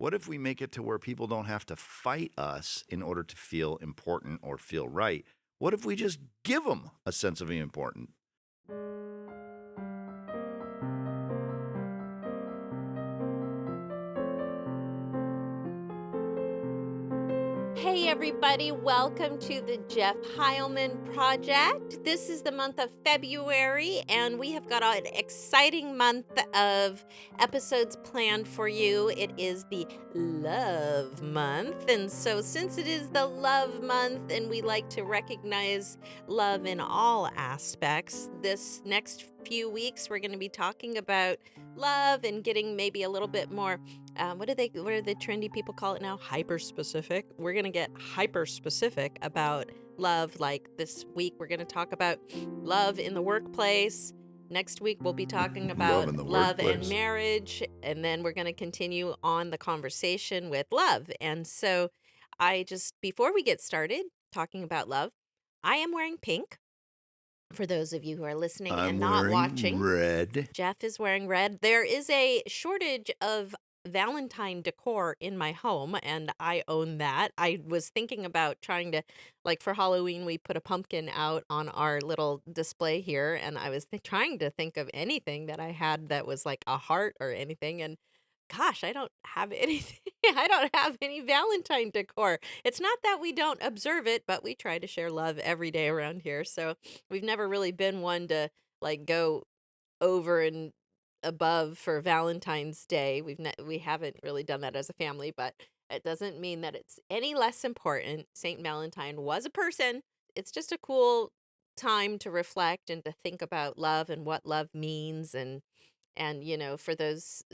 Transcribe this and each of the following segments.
What if we make it to where people don't have to fight us in order to feel important or feel right? What if we just give them a sense of being important? Hey everybody, welcome to the Jeff Heilman Project. This is the month of February, and we have got an exciting month of episodes planned for you. It is the Love Month, and so since it is the Love Month and we like to recognize love in all aspects, this next few weeks we're going to be talking about love and getting maybe a little bit more what are the trendy people call it now? Hyper specific. We're going to get hyper specific about love. Like this week, we're going to talk about love in the workplace. Next week, we'll be talking Love about in the love and workplace. marriage. And then we're going to continue on the conversation with love. And so before we get started talking about love, I am wearing pink. For those of you who are listening I'm and not wearing watching, red. Jeff is wearing red. There is a shortage of Valentine decor in my home, and I own that. I was thinking about trying to, like for Halloween, we put a pumpkin out on our little display here, and I was trying to think of anything that I had that was like a heart or anything, and gosh, I don't have anything. I don't have any Valentine decor. It's not that we don't observe it, but we try to share love every day around here, so we've never really been one to like go over and above for Valentine's Day. We haven't really done that as a family, but it doesn't mean that it's any less important. Saint Valentine was a person. It's just a cool time to reflect and to think about love and what love means, and for those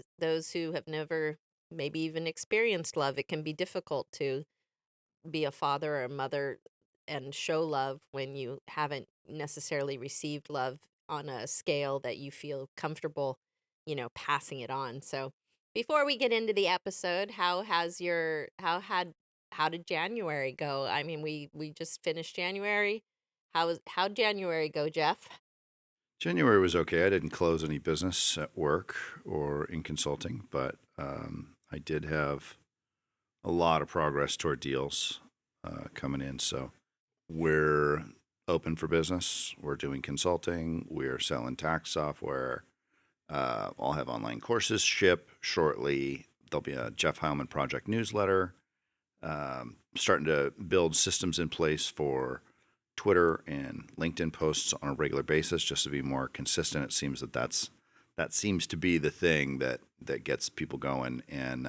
who have never maybe even experienced love, it can be difficult to be a father or a mother and show love when you haven't necessarily received love on a scale that you feel comfortable, passing it on. So, before we get into the episode, how did January go? I mean, we just finished January. How'd January go, Jeff? January was okay. I didn't close any business at work or in consulting, but I did have a lot of progress toward deals coming in. So we're open for business. We're doing consulting. We're selling tax software. I'll have online courses ship shortly. There'll be a Jeff Heilman Project newsletter. Starting to build systems in place for Twitter and LinkedIn posts on a regular basis, just to be more consistent. It seems that seems to be the thing that gets people going. And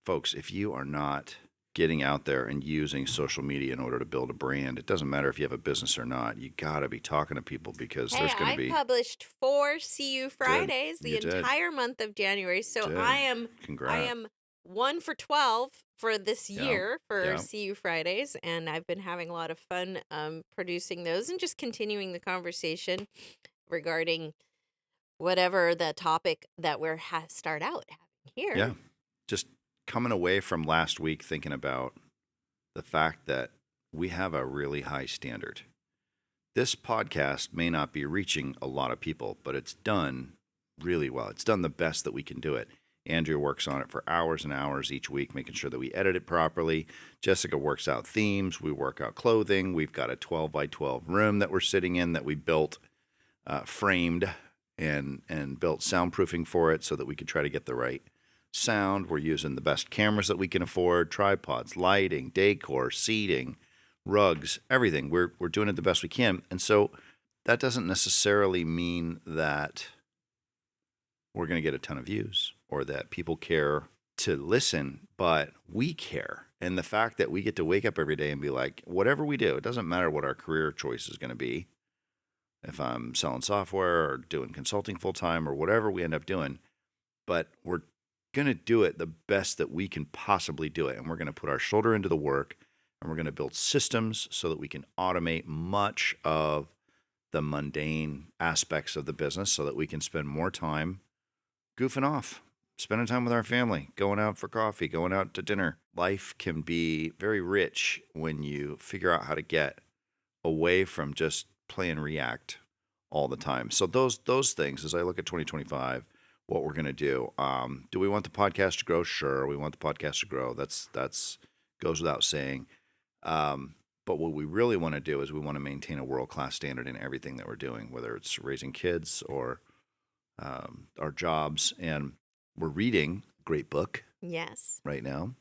folks, if you are not getting out there and using social media in order to build a brand, it doesn't matter if you have a business or not. You got to be talking to people because Hey, there's going to I be published 4 CU did Fridays the you did entire month of January. So did I congrats. am 1 for 12 for this Yeah, year for yeah. CU Fridays, and I've been having a lot of fun producing those and just continuing the conversation regarding whatever the topic that we're start out having here. Yeah. Just coming away from last week thinking about the fact that we have a really high standard. This podcast may not be reaching a lot of people, but it's done really well. It's done the best that we can do it. Andrea works on it for hours and hours each week, making sure that we edit it properly. Jessica works out themes. We work out clothing. We've got a 12 by 12 room that we're sitting in that we built, framed, and built soundproofing for it so that we could try to get the right sound. We're using the best cameras that we can afford, tripods, lighting, decor, seating, rugs, everything. We're doing it the best we can. And so that doesn't necessarily mean that we're going to get a ton of views or that people care to listen, but we care. And the fact that we get to wake up every day and be like, whatever we do, it doesn't matter what our career choice is going to be. If I'm selling software or doing consulting full time or whatever we end up doing, but we're going to do it the best that we can possibly do it. And we're going to put our shoulder into the work, and we're going to build systems so that we can automate much of the mundane aspects of the business so that we can spend more time goofing off, spending time with our family, going out for coffee, going out to dinner. Life can be very rich when you figure out how to get away from just play and react all the time. So those things, as I look at 2025, what we're going to do. Do we want the podcast to grow? Sure, we want the podcast to grow. That's goes without saying. But what we really want to do is we want to maintain a world-class standard in everything that we're doing, whether it's raising kids or our jobs. And we're reading a great book Yes. right now.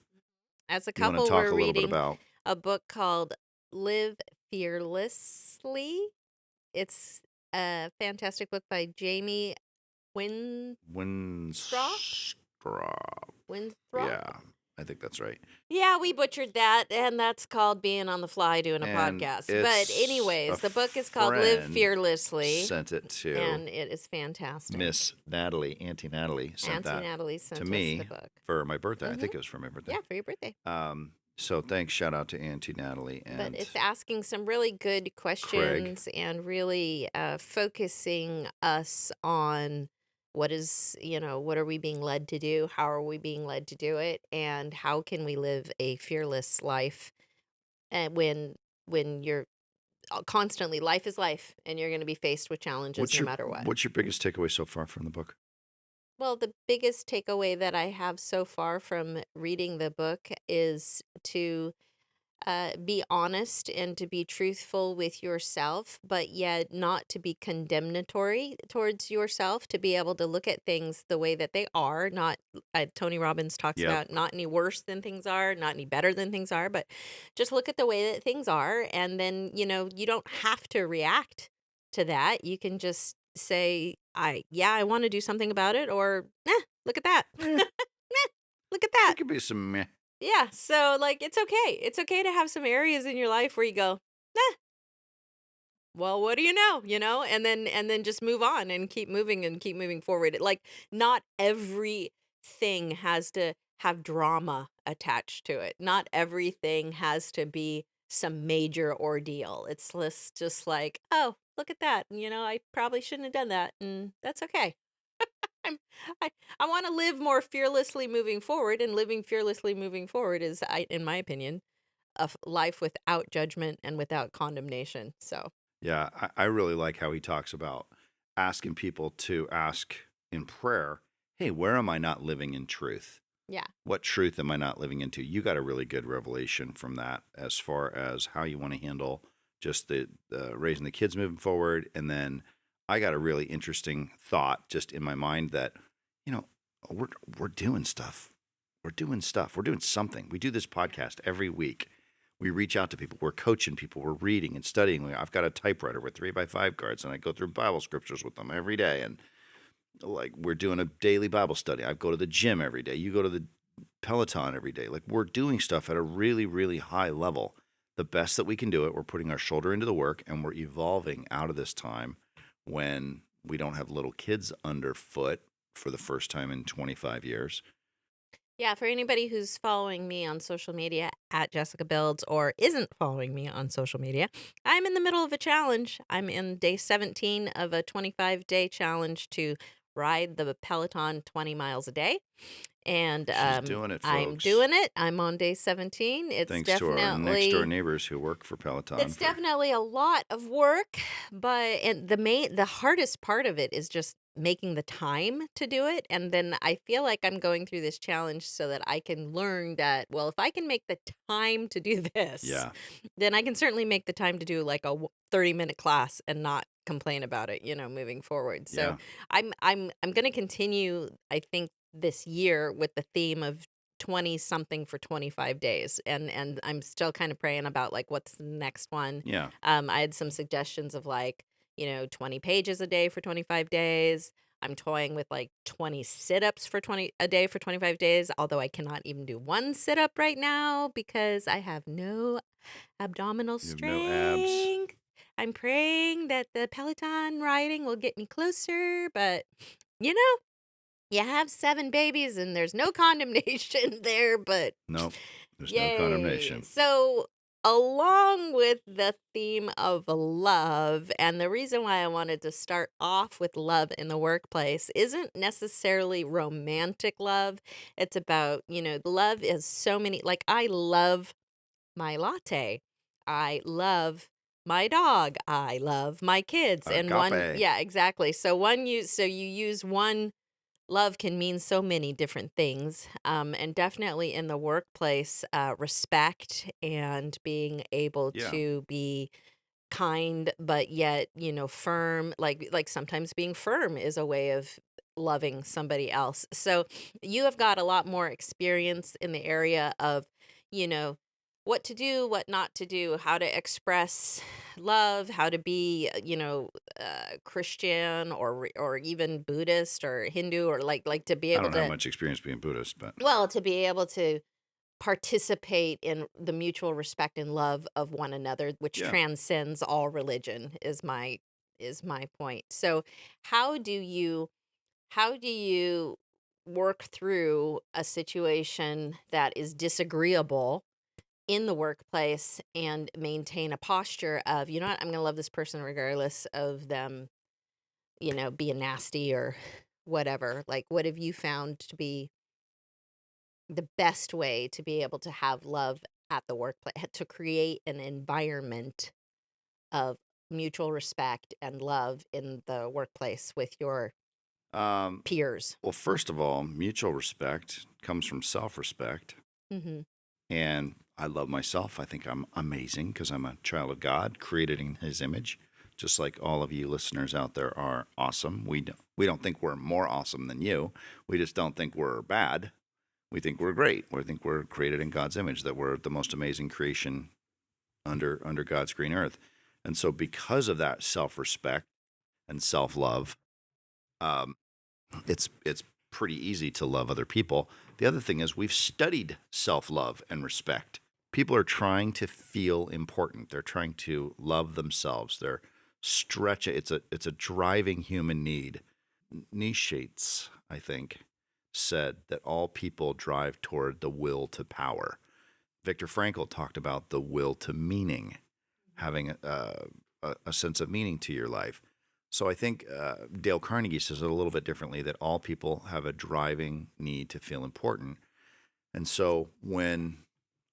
As a You want to couple, talk we're a little bit reading about a book called Live Fearlessly. It's a fantastic book by Jamie Winstrop. Winstrop? Winthrop? Yeah, I think that's right. Yeah, we butchered that, and that's called being on the fly doing a And podcast. it's But anyways, a the book is called Live friend Fearlessly, sent it to and it is fantastic. Miss Natalie, Auntie Natalie sent Auntie that Natalie to sent us me the book. for my birthday. I Mhm. think it was for my birthday. Yeah, for your birthday. So thanks, shout out to Auntie Natalie But and it's asking some really good questions and really focusing us on what is, what are we being led to do? How are we being led to do it? And how can we live a fearless life? And when you're constantly, life is life, and you're going to be faced with challenges no matter what. What's your biggest takeaway so far from the book? Well, the biggest takeaway that I have so far from reading the book is to be honest and to be truthful with yourself, but yet not to be condemnatory towards yourself, to be able to look at things the way that they are. Not, Tony Robbins talks Yep. about not any worse than things are, not any better than things are, but just look at the way that things are. And then, you don't have to react to that. You can just say, I want to do something about it, or, look at that. Eh, Look at that. it could be some meh. Yeah, so like it's okay. It's okay to have some areas in your life where you go, well, what do you know? And then just move on and keep moving and keep moving forward. Like not everything has to have drama attached to it. Not everything has to be some major ordeal. It's just like, oh, look at that. I probably shouldn't have done that, and that's okay. I'm, I want to live more fearlessly moving forward, and living fearlessly moving forward is, in my opinion, a life without judgment and without condemnation. So, Yeah, I really like how he talks about asking people to ask in prayer, hey, where am I not living in truth? yeah. What truth am I not living into? You got a really good revelation from that as far as how you want to handle just the raising the kids moving forward. And then I got a really interesting thought just in my mind that, you know, we're doing stuff. We're doing stuff. We're doing something. We do this podcast every week. We reach out to people. We're coaching people. We're reading and studying. I've got a typewriter with 3x5 cards, and I go through Bible scriptures with them every day. And like we're doing a daily Bible study. I go to the gym every day. You go to the Peloton every day. Like we're doing stuff at a really, really high level. The best that we can do it. We're putting our shoulder into the work, and we're evolving out of this time when we don't have little kids underfoot for the first time in 25 years. Yeah, for anybody who's following me on social media at Jessica Builds or isn't following me on social media, I'm in the middle of a challenge. I'm in day 17 of a 25-day challenge to ride the Peloton 20 miles a day. And She's doing it, I'm folks. doing it. I'm on day 17. It's Thanks to our next door neighbors who work for Peloton. It's definitely a lot of work, but the hardest part of it is just making the time to do it. And then I feel like I'm going through this challenge so that I can learn that, well, if I can make the time to do this, Yeah. then I can certainly make the time to do like a 30-minute class and not complain about it, moving forward. So Yeah. I'm going to continue, I think, this year with the theme of 20 something for 25 days, and I'm still kind of praying about like what's the next one. Yeah. I had some suggestions of like 20 pages a day for 25 days. I'm toying with like 20 sit-ups for 20 a day for 25 days, although I cannot even do one sit-up right now because I have no abdominal You have no abs. strength. I'm praying that the Peloton riding will get me closer, but you have 7 babies and there's no condemnation there, but Nope. There's yay. no condemnation. So, along with the theme of love, and the reason why I wanted to start off with love in the workplace isn't necessarily romantic love. It's about, love is so many, like, I love my latte. I love my dog. I love my kids. And Agape. yeah, exactly. So you use one love can mean so many different things. And definitely in the workplace, respect and being able Yeah, to be kind, but yet, firm. Like sometimes being firm is a way of loving somebody else. So you have got a lot more experience in the area of, you know, what to do, what not to do, how to express love, how to be, Christian or even Buddhist or Hindu, or like to be I able don't have to, much experience being Buddhist, but well, to be able to participate in the mutual respect and love of one another, which yeah. transcends all religion, is my point. So how do you how do you work through a situation that is disagreeable in the workplace and maintain a posture of, you know what, I'm going to love this person regardless of them, being nasty or whatever. Like, what have you found to be the best way to be able to have love at the workplace, to create an environment of mutual respect and love in the workplace with your Um, peers? well, first of all, mutual respect comes from self-respect, Mhm. and I love myself. I think I'm amazing because I'm a child of God, created in His image. Just like all of you listeners out there are awesome. We don't think we're more awesome than you. We just don't think we're bad. We think we're great. We think we're created in God's image. That we're the most amazing creation under God's green earth. And so, because of that self-respect and self-love, um, it's pretty easy to love other people. The other thing is we've studied self-love and respect. People are trying to feel important. They're trying to love themselves. They're stretch it. It's a driving human need. Nietzsche, I think, said that all people drive toward the will to power. Viktor Frankl talked about the will to meaning, having a sense of meaning to your life. So I think Dale Carnegie says it a little bit differently, that all people have a driving need to feel important. And so when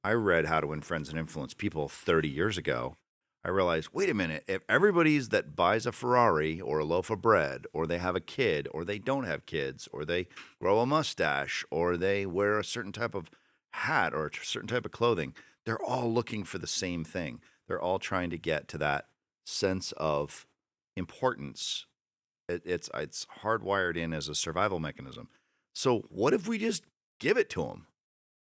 I read How to Win Friends and Influence People 30 years ago, I realized, wait a minute, if everybody's that buys a Ferrari or a loaf of bread, or they have a kid, or they don't have kids, or they grow a mustache, or they wear a certain type of hat or a certain type of clothing, they're all looking for the same thing. They're all trying to get to that sense of importance. It's hardwired in as a survival mechanism. So what if we just give it to them?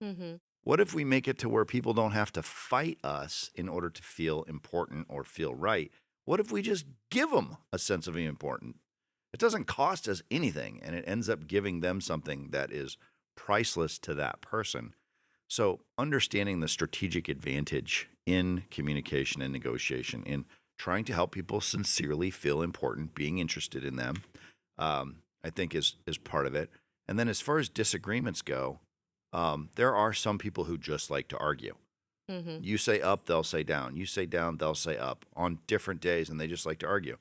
Mhm. What if we make it to where people don't have to fight us in order to feel important or feel right? What if we just give them a sense of being important? It doesn't cost us anything, and it ends up giving them something that is priceless to that person. So, understanding the strategic advantage in communication and negotiation, in trying to help people sincerely feel important, being interested in them, I think is part of it. And then, as far as disagreements go, there are some people who just like to argue. Mhm. You say up, they'll say down. You say down, they'll say up on different days, and they just like to argue.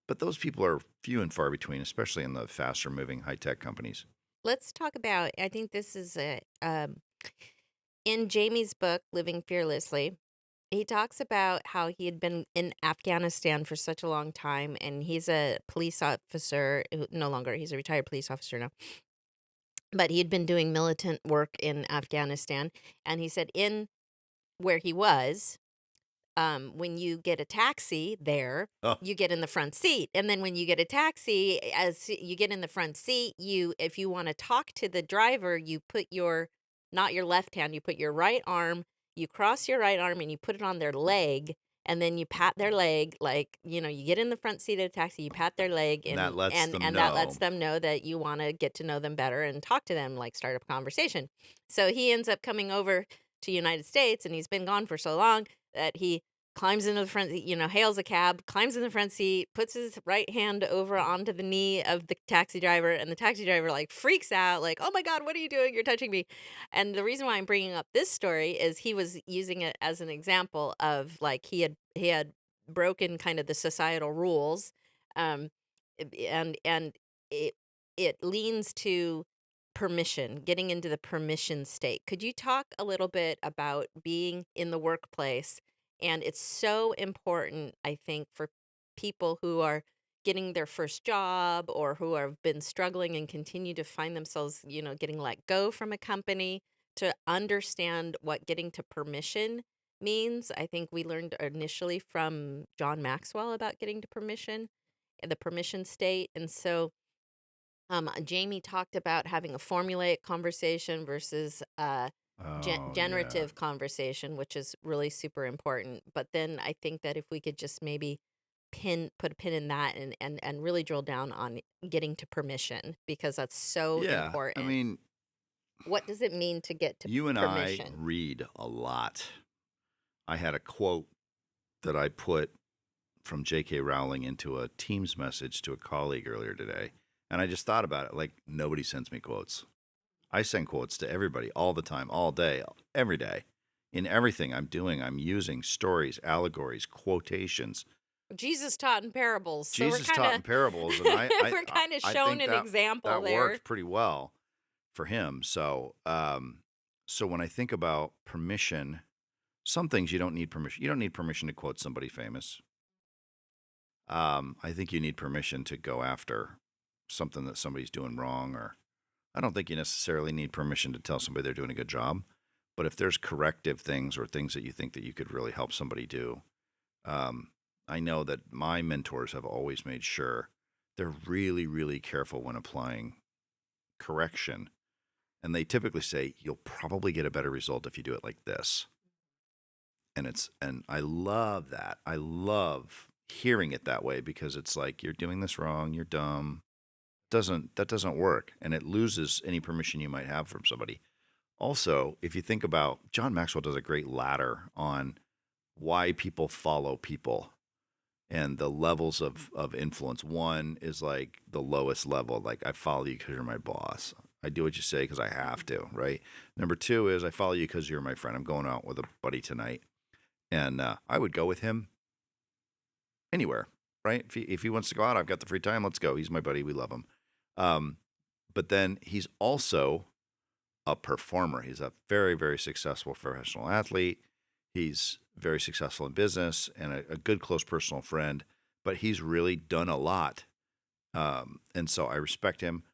But those people are few and far between, especially in the faster moving high tech companies. Let's talk about, I think this is in Jamie's book, Living Fearlessly. He talks about how he had been in Afghanistan for such a long time, and he's a police officer. No longer, he's a retired police officer now. But he had been doing militant work in Afghanistan, and he said in where he was, when you get a taxi there, Oh, you get in the front seat. And then when you get a taxi, as you get in the front seat, if you want to talk to the driver, you put not your left hand, you put your right arm, you cross your right arm and you put it on their leg. And then you pat their leg, like, you get in the front seat of a taxi, you pat their leg, and that and lets and them and that lets know. them know that you want to get to know them better and talk to them, like start up a conversation. So he ends up coming over to United States, and he's been gone for so long that he climbs into the front, hails a cab, climbs in the front seat, puts his right hand over onto the knee of the taxi driver, and the taxi driver like freaks out, like, "Oh my God, what are you doing? You're touching me." And the reason why I'm bringing up this story is he was using it as an example of like he had broken kind of the societal rules, um, and it it leans to permission, getting into the permission state. Could you talk a little bit about being in the workplace? And it's so important, I think, for people who are getting their first job or who have been struggling and continue to find themselves, getting let go from a company to understand what getting to permission means. I think we learned initially from John Maxwell about getting to permission, the permission state. And so Jamie talked about having a formulaic conversation versus Oh, yeah. generative conversation, which is really super important. But then I think that if we could just maybe put a pin in that and really drill down on getting to permission because that's so Yeah. I important. mean, What does it mean to get to you and I permission? read a lot. I had a quote that I put from J.K. Rowling into a Teams message to a colleague earlier today. And I just thought about it. Like, nobody sends me quotes. I send quotes to everybody all the time, all day, every day. In everything I'm doing, I'm using stories, allegories, quotations. Jesus taught in parables, so we're Jesus kind taught of in parables, and I, I, we're I kind of I shown think an that example that there. worked pretty well for him. So when I think about permission, some things you don't need permission. You don't need permission to quote somebody famous. I think you need permission to go after something that somebody's doing wrong, or I don't think you necessarily need permission to tell somebody they're doing a good job. But if there's corrective things or things that you think that you could really help somebody do, um, I know that my mentors have always made sure they're really, really careful when applying correction. And they typically say, you'll probably get a better result if you do it like this. And I love that. I love hearing it that way because it's like, you're doing this wrong, you're dumb. That doesn't work. And it loses any permission you might have from somebody. Also, if you think about John Maxwell does a great ladder on why people follow people and the levels of influence. One is like the lowest level, like I follow you because you're my boss. I do what you say because I have to, right? Number two is I follow you because you're my friend. I'm going out with a buddy tonight, and I would go with him anywhere, right? If he wants to go out, I've got the free time. Let's go. He's my buddy. We love him. Um, but then he's also a performer. He's a very, very successful professional athlete. He's very successful in business and a good, close personal friend, but he's really done a lot. And so I respect him.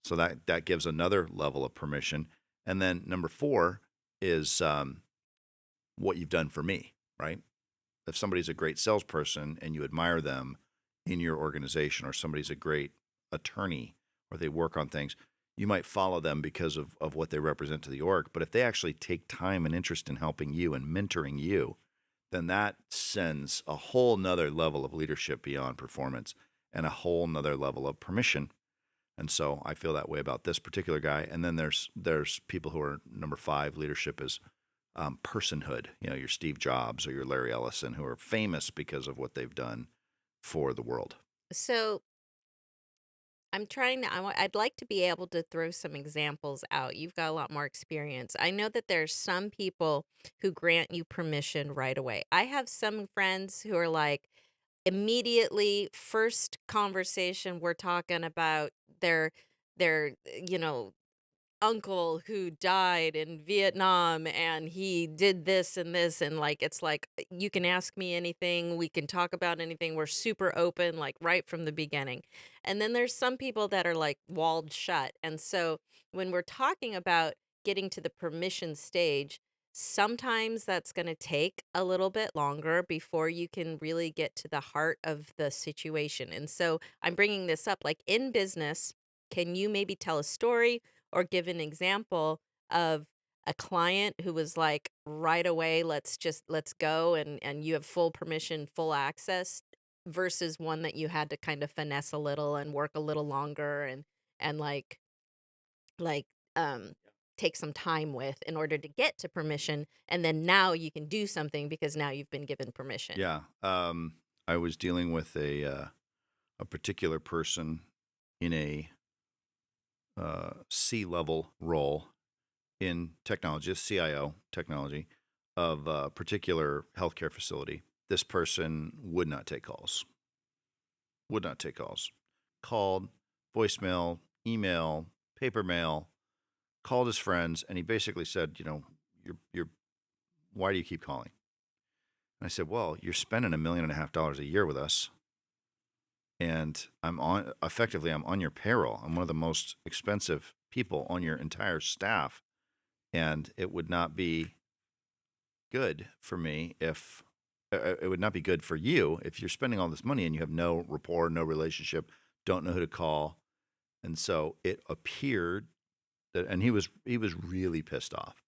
So that gives another level of permission. And then number four is what you've done for me, right? If somebody's a great salesperson and you admire them in your organization, or somebody's a great attorney or they work on things, you might follow them because of what they represent to the org. But if they actually take time and interest in helping you and mentoring you, then that sends a whole nother level of leadership beyond performance and a whole nother level of permission. And so I feel that way about this particular guy. And then there's people who are number five. Leadership is personhood. You know, your Steve Jobs or your Larry Ellison, who are famous because of what they've done for the world. So I'm trying to, I'd like to be able to throw some examples out. You've got a lot more experience. I know that there's some people who grant you permission right away. I have some friends who are like, immediately, first conversation, we're talking about their, uncle who died in Vietnam and he did this and this and like it's like you can ask me anything, we can talk about anything. We're super open like right from the beginning. And then there's some people that are like walled shut. And so when we're talking about getting to the permission stage, sometimes that's going to take a little bit longer before you can really get to the heart of the situation. And so I'm bringing this up like in business, can you maybe tell a story or give an example of a client who was like right away, let's go, and you have full permission, full access, versus one that you had to kind of finesse a little and work a little longer and like take some time with in order to get to permission, and then now you can do something because now you've been given permission. Yeah. I was dealing with a particular person in a C-level role in technology, a CIO technology of a particular healthcare facility. This person would not take calls. Would not take calls. Called, voicemail, email, paper mail, called his friends, and he basically said, you're why do you keep calling? And I said, well, you're spending $1.5 million a year with us, and I'm on your payroll. I'm one of the most expensive people on your entire staff, and it would not be good for me if it would not be good for you if you're spending all this money and you have no rapport, no relationship, don't know who to call. And so it appeared that, and he was really pissed off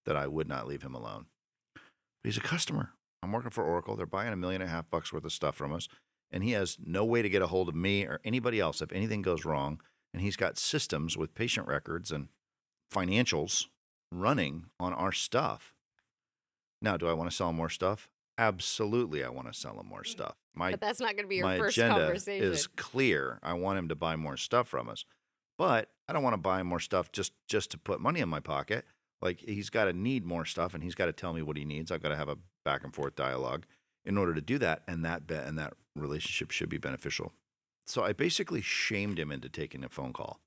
that I would not leave him alone. But he's a customer. I'm working for Oracle. They're buying $1.5 million worth of stuff from us, and he has no way to get a hold of me or anybody else if anything goes wrong. And he's got systems with patient records and financials running on our stuff. Now, do I want to sell him more stuff? Absolutely, I want to sell him more stuff. But that's not going to be your My first agenda conversation. is clear. I want him to buy more stuff from us, but I don't want to buy more stuff just to put money in my pocket. Like, he's got to need more stuff, and he's got to tell me what he needs. I've got to have a back and forth dialogue in order to do that, and that relationship should be beneficial. So I basically shamed him into taking a phone call.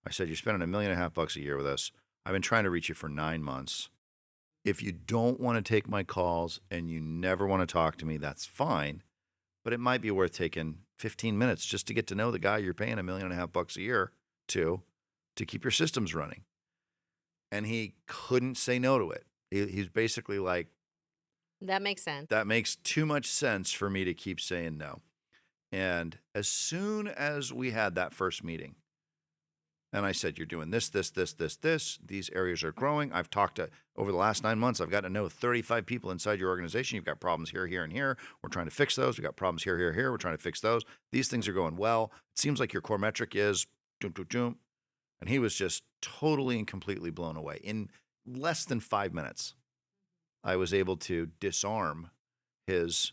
I said, "You're spending $1.5 million a year with us. I've been trying to reach you for 9 months. If you don't want to take my calls and you never want to talk to me, that's fine. But it might be worth taking 15 minutes just to get to know the guy you're paying $1.5 million a year to keep your systems running." And he couldn't say no to it. He's basically like, that makes sense. that makes too much sense for me to keep saying no. And as soon as we had that first meeting, and I said, "You're doing this. These areas are growing. I've talked to, over the last 9 months, I've got to know 35 people inside your organization. You've got problems here, here, and here. We're trying to fix those. We've got problems here, here, here. We're trying to fix those. These things are going well. It seems like your core metric is doom, doom, doom." And he was just totally and completely blown away. In less than 5 minutes, I was able to disarm his.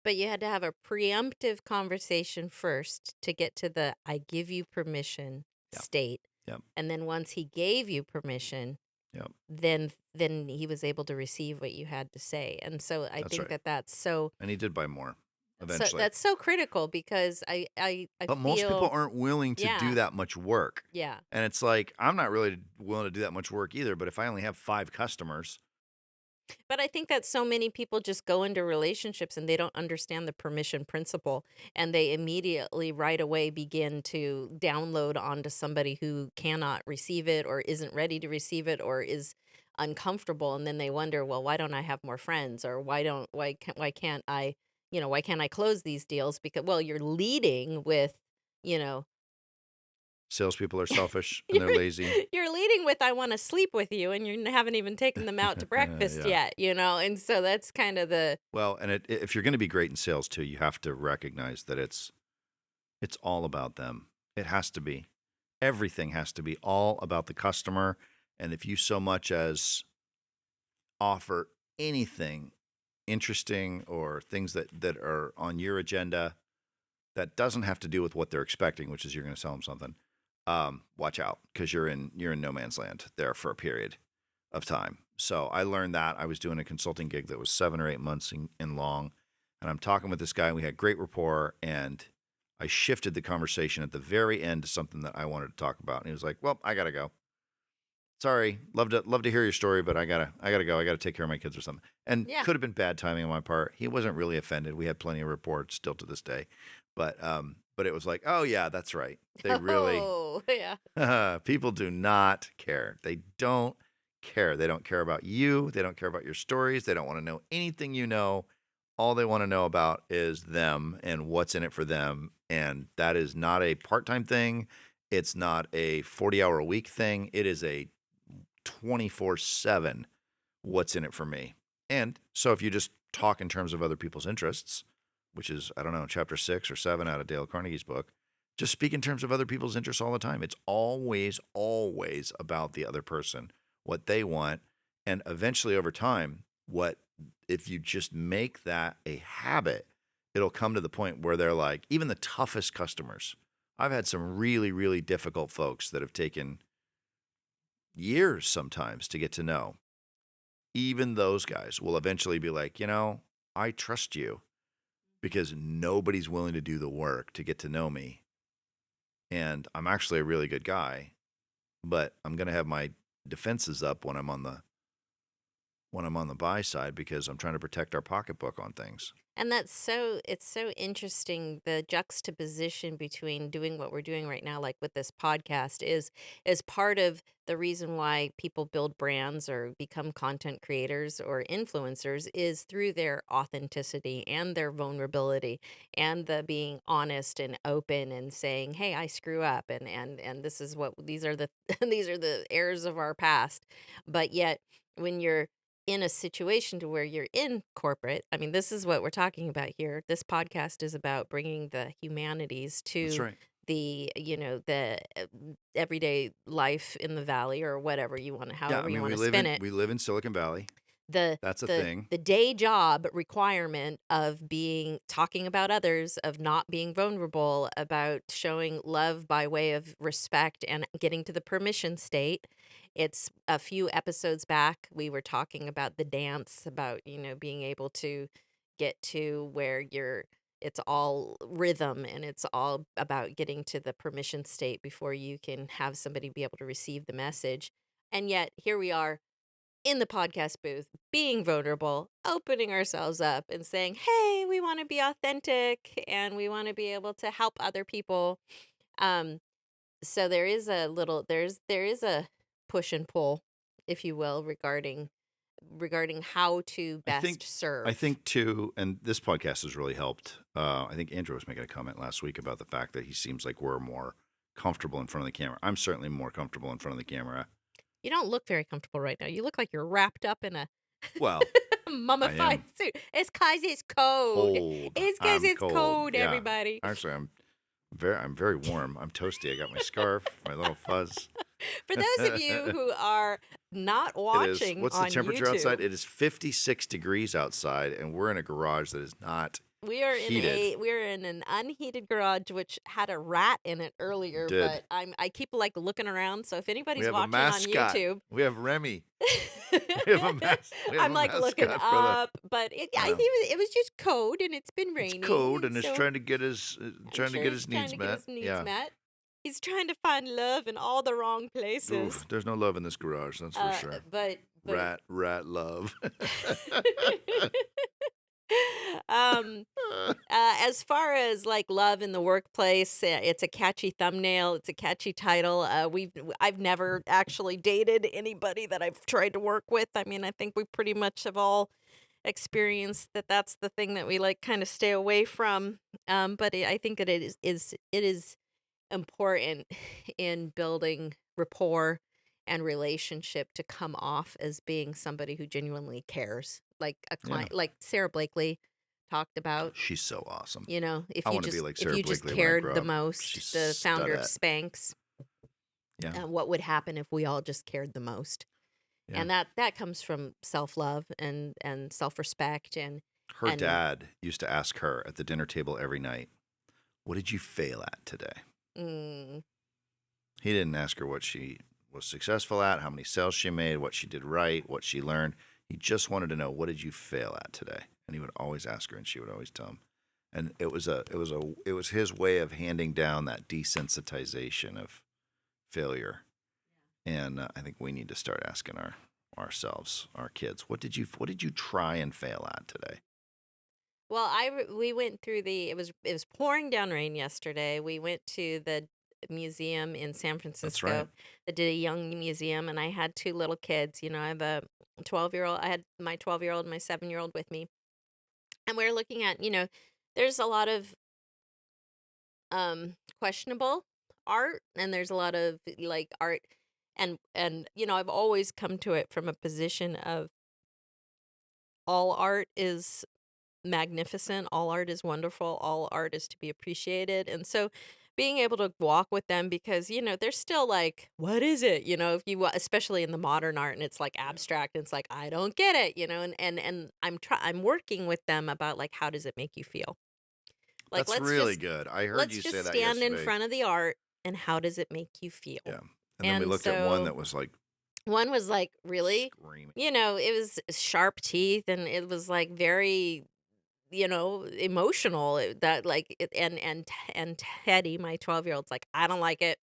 But you had to have a preemptive conversation first to get to the "I give you permission" Yep. state. Yep. And then once he gave you permission, Yep. then he was able to receive what you had to say. And so I That's think right. that's so. And he did buy more So eventually. that's so critical because I But feel, most people aren't willing to do Yeah. that much work. Yeah. And it's like, I'm not really willing to do that much work either. But if I only have 5 customers, But I think that so many people just go into relationships and they don't understand the permission principle, and they immediately right away begin to download onto somebody who cannot receive it or isn't ready to receive it or is uncomfortable, and then they wonder, well, why don't I have more friends, or why can't I, why can't I close these deals? Because, well, you're leading with, you know, salespeople are selfish and they're lazy. you're leading with "I want to sleep with you," and you haven't even taken them out to breakfast Yeah. yet, and so that's kind of the. Well, and if you're going to be great in sales too, you have to recognize that it's all about them. It has to be. Everything has to be all about the customer. And if you so much as offer anything interesting or things that are on your agenda that doesn't have to do with what they're expecting, which is you're going to sell them something, watch out, because you're in no man's land there for a period of time. So I learned that. I was doing a consulting gig that was 7 or 8 months in long, and I'm talking with this guy, and we had great rapport, and I shifted the conversation at the very end to something that I wanted to talk about, and he was like, "Well, I gotta go. Sorry, love to hear your story, but I gotta go. I gotta take care of my kids or something." And Yeah. could have been bad timing on my part. He wasn't really offended. We had plenty of rapport still to this day, but it was like, "Oh yeah, that's right. They really." Oh, yeah. People do not care. They don't care. They don't care about you. They don't care about your stories. They don't want to know anything you know. All they want to know about is them and what's in it for them. And that is not a part-time thing. It's not a 40-hour a week thing. It is a 24/7 what's in it for me. And so if you just talk in terms of other people's interests, which is, I don't know, chapter 6 or 7 out of Dale Carnegie's book, just speak in terms of other people's interests all the time. It's always about the other person, what they want. And eventually over time, if you just make that a habit, it'll come to the point where they're like, even the toughest customers. I've had some really, really difficult folks that have taken years sometimes to get to know. Even those guys will eventually be like, I trust you because nobody's willing to do the work to get to know me. And I'm actually a really good guy, but I'm going to have my defenses up when I'm on the when I'm on the buy side because I'm trying to protect our pocketbook on things. And it's so interesting, the juxtaposition between doing what we're doing right now, like with this podcast, is part of the reason why people build brands or become content creators or influencers is through their authenticity and their vulnerability and the being honest and open and saying, hey, I screw up and this is what these are the these are the errors of our past. But yet when you're in a situation to where you're in corporate, I mean, this is what we're talking about here. This podcast is about bringing the humanities That's to right. the everyday life in the valley or whatever you want to, Yeah, I however you mean, want to spin it. we live in Silicon Valley. The That's a the thing. the day job requirement of being talking about others, of not being vulnerable, about showing love by way of respect and getting to the permission state. It's a few episodes back we were talking about the dance, about being able to get to where it's all rhythm and it's all about getting to the permission state before you can have somebody be able to receive the message. And yet here we are in the podcast booth, being vulnerable, opening ourselves up and saying, hey, we want to be authentic and we want to be able to help other people. Um, so there is a push and pull, if you will, regarding how to I best think I serve. think too, and this podcast has really helped. I think Andrew was making a comment last week about the fact that he seems like we're more comfortable in front of the camera. I'm certainly more comfortable in front of the camera. You don't look very comfortable right now. You look like you're wrapped up in a Well, I mummified am suit. It's 'cause it's cold. cold. It's 'cause I'm it's cold. cold, Yeah. everybody. Actually, I'm very warm. I'm toasty. I got my scarf, my little fuzz. For those of you who are not It is. watching What's the on temperature outside? YouTube, It is 56 degrees outside, and we're in a garage that is not heated. we are in an unheated garage which had a rat in it earlier, Did. but I keep like looking around. So if We anybody's have a watching on mascot. YouTube, We have Remy. We have a we have I'm a like looking mascot for the. up, but I think Yeah. it was just cold and it's been It's raining, cold, and and it's so trying to get his I'm sure he's trying needs to get met. his needs Yeah. met. He's trying to find love in all the wrong places. Oof, there's no love in this garage, that's for sure. But Rat love. um as far as like love in the workplace, it's a catchy thumbnail, it's a catchy title. I've never actually dated anybody that I've tried to work with. I mean, I think we pretty much have all experienced that that's the thing that we like kind of stay away from. But I think that it is important in building rapport and relationship to come off as being somebody who genuinely cares, like a Yeah. client, like Sarah Blakely talked about. She's so awesome. If I you want to be just like if Sarah you just Blakely when I cared grow the up. most, She's the founder of studette. Spanx, Yeah. what would happen if we all just cared the most? Yeah. And that comes from self-love and self-respect Her and dad used to ask her at the dinner table every night, "What did you fail at today?" mm, He didn't ask her what she was successful at, how many sales she made, what she did right, what she learned. He just wanted to know, "What did you fail at today?" And he would always ask her, and she would always tell him. And it was his way of handing down that desensitization of failure. And I think we need to start asking ourselves, our kids, what did you try and fail at today? well, we went through it was pouring down rain yesterday. We went to the museum in San That's right. Francisco, that did a young museum, and I had two little kids. I have a 12-year-old. I had my 12-year-old and my 7-year-old with me, and we were looking at, there's a lot of questionable art, and there's a lot of like art, and I've always come to it from a position of all art is magnificent, all art is wonderful, all art is to be appreciated. And so being able to walk with them, because they're still like, what is it? If especially in the modern art, and it's like abstract, and it's like, I don't get it, and I'm working with them about like, how does it make you feel? Like, That's really good. I heard let's you just say that stand in yesterday. front of the art, and how does it make you feel? Yeah. And then we looked at one that was like one was like really, screaming. it was sharp teeth, and it was like very, emotional, that like and Teddy, my 12-year-old's like, I don't like it.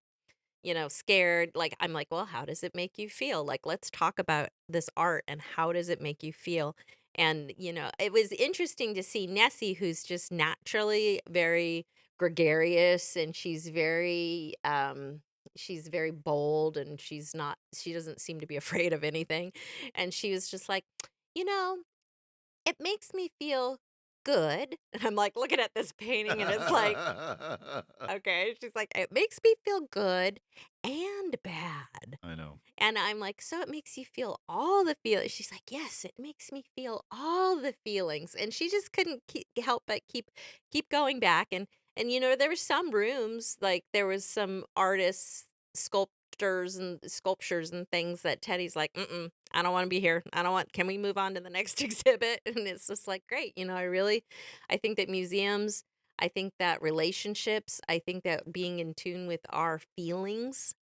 scared. Like, I'm like, well, how does it make you feel? Like, let's talk about this art and how does it make you feel? And, it was interesting to see Nessie, who's just naturally very gregarious, and she's very bold, and she doesn't seem to be afraid of anything. And she was just like, you know, it makes me feel good. And I'm like looking at this painting, and it's like, okay. She's like, it makes me feel good and bad. I know. And I'm like, so it makes you feel all the feelings. She's like, yes, it makes me feel all the feelings. And she just couldn't help but keep going back. And there were some rooms, like there was some artists, sculptures and things that Teddy's like, I don't want to be here. Can we move on to the next exhibit? And it's just like, great. I think that museums, I think that relationships, I think that being in tune with our feelings,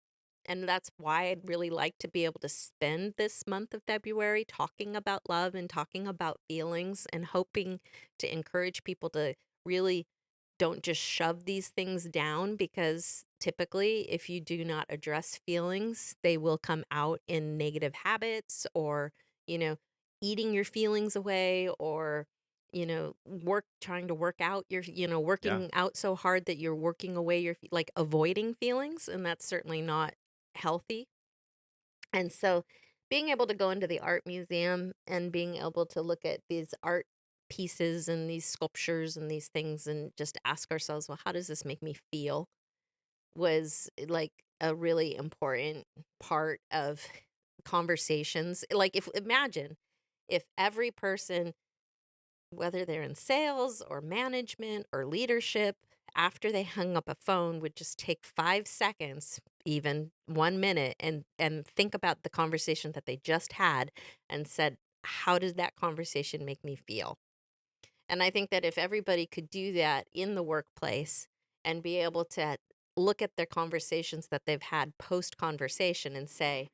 and that's why I'd really like to be able to spend this month of February talking about love and talking about feelings, and hoping to encourage people to really don't just shove these things down, because typically, if you do not address feelings, they will come out in negative habits, or, you know, eating your feelings away, or, trying to work out Yeah. working out so hard that you're working away like avoiding feelings. And that's certainly not healthy. And so being able to go into the art museum and being able to look at these art pieces and these sculptures and these things, and just ask ourselves, well, how does this make me feel? Was like a really important part of conversations. Like, if imagine if every person, whether they're in sales or management or leadership, after they hung up a phone, would just take 5 seconds, even 1 minute, and think about the conversation that they just had, and said, how does that conversation make me feel? And I think that if everybody could do that in the workplace, and be able to look at their conversations that they've had post conversation, and say,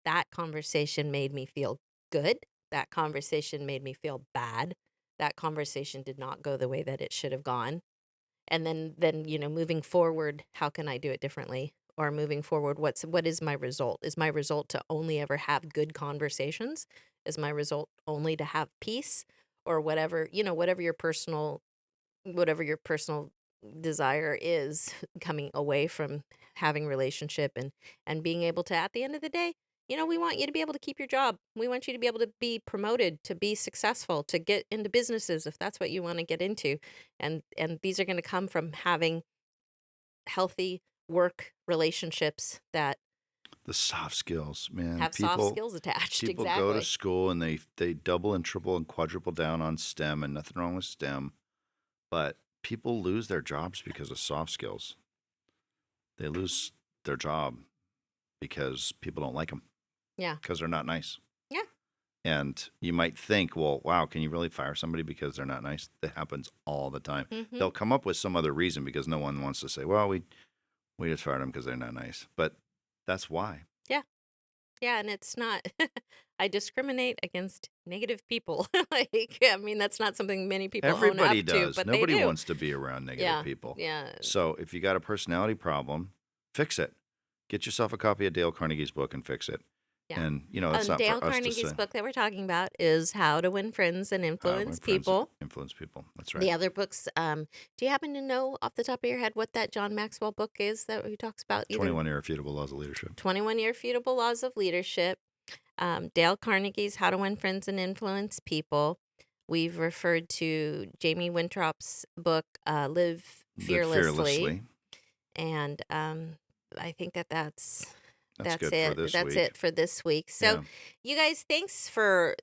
that conversation made me feel good. That conversation made me feel bad. That conversation did not go the way that it should have gone. And then, moving forward, how can I do it differently? Or moving forward, what is my result? Is my result to only ever have good conversations? Is my result only to have peace? Or whatever your personal desire is, coming away from having relationship, and being able to, at the end of the day, we want you to be able to keep your job. We want you to be able to be promoted, to be successful, to get into businesses if that's what you want to get into. And these are going to come from having healthy work relationships that The soft skills, man. have soft skills attached. People go to Exactly. school and they double and triple and quadruple down on STEM, and nothing wrong with STEM, but people lose their jobs because of soft skills. They lose their job because people don't like them, Yeah. because they're not nice. Yeah. And you might think, well, wow, can you really fire somebody because they're not nice? That happens all the time. Mm-hmm. They'll come up with some other reason, because no one wants to say, well, we just fired them because they're not nice. But that's why. Yeah. Yeah, and it's not I discriminate against negative people. Like, I mean, that's not something many people own Everybody up to, does. but they Nobody do. wants to be around negative Yeah. people. Yeah. So if you got a personality problem, fix it. Get yourself a copy of Dale Carnegie's book and fix it. Yeah. And, that's not Dale for us to Carnegie's say. book that we're talking about is How to Win Friends and When Influence friends People. influence people. That's right. The other books, do you happen to know off the top of your head what that John Maxwell book is that he talks about? 21 Irrefutable Laws of Leadership. 21 Irrefutable Laws of Leadership. Dale Carnegie's How to Win Friends and Influence People. We've referred to Jamie Winthrop's book, Live Fearlessly. And I think that's good it. for this That's week. it for this week. So, you guys, thanks for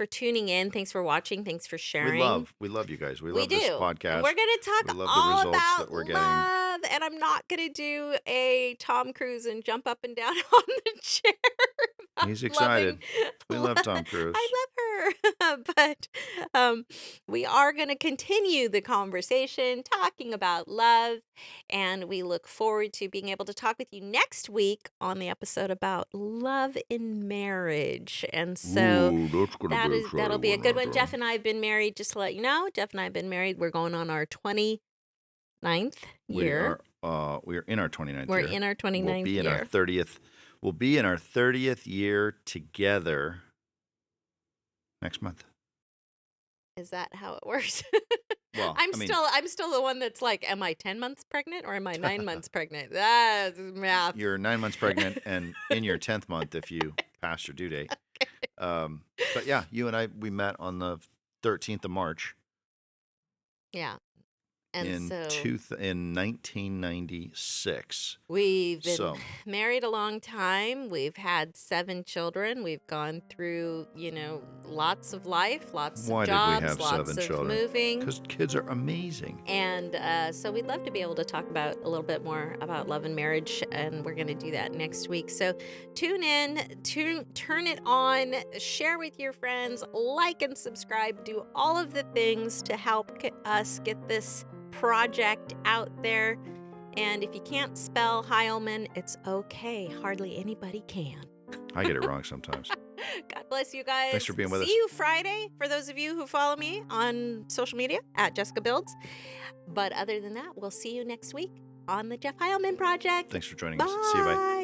tuning in. Thanks for watching. Thanks for sharing. We love you guys. We We love this do. podcast. And we're going to talk We love the all results about that we're getting. love. And I'm not going to do a Tom Cruise and jump up and down on the chair. He's excited. We love Tom Cruise. I love her. But we are going to continue the conversation talking about love. And we look forward to being able to talk with you next week on the episode about love in marriage. And so that'll be a good one. Jeff and I have been married, just to let you know. Jeff and I have been married. We're going on our 29th year. we are in our 29th We're year. in our 29th We'll be in our year. 30th. We'll be in our 30th year together next month. Is that how it works? Well, I'm I mean, still the one that's like, am I 10 months pregnant or am I 9 months pregnant? That's math. you're 9 months pregnant and in your 10th month if you pass your due date. But yeah, you and I, we met on the 13th of March Yeah. And in so 1996. we've been So married a long time. We've had 7 children. We've gone through, lots of life, lots of why did we jobs, have lots 7 of children? moving. Because kids are amazing. And so we'd love to be able to talk about a little bit more about love and marriage, and we're going to do that next week. So tune in, turn it on, share with your friends, like and subscribe, do all of the things to help us get this project out there. And if you can't spell Heilman, it's okay. Hardly anybody can. I get it wrong sometimes. God bless you guys. Thanks for being with us. See you Friday for those of you who follow me on social media at Jessica Builds. But other than that, we'll see you next week on the Jeff Heilman Project. Thanks for joining us. See you. Bye.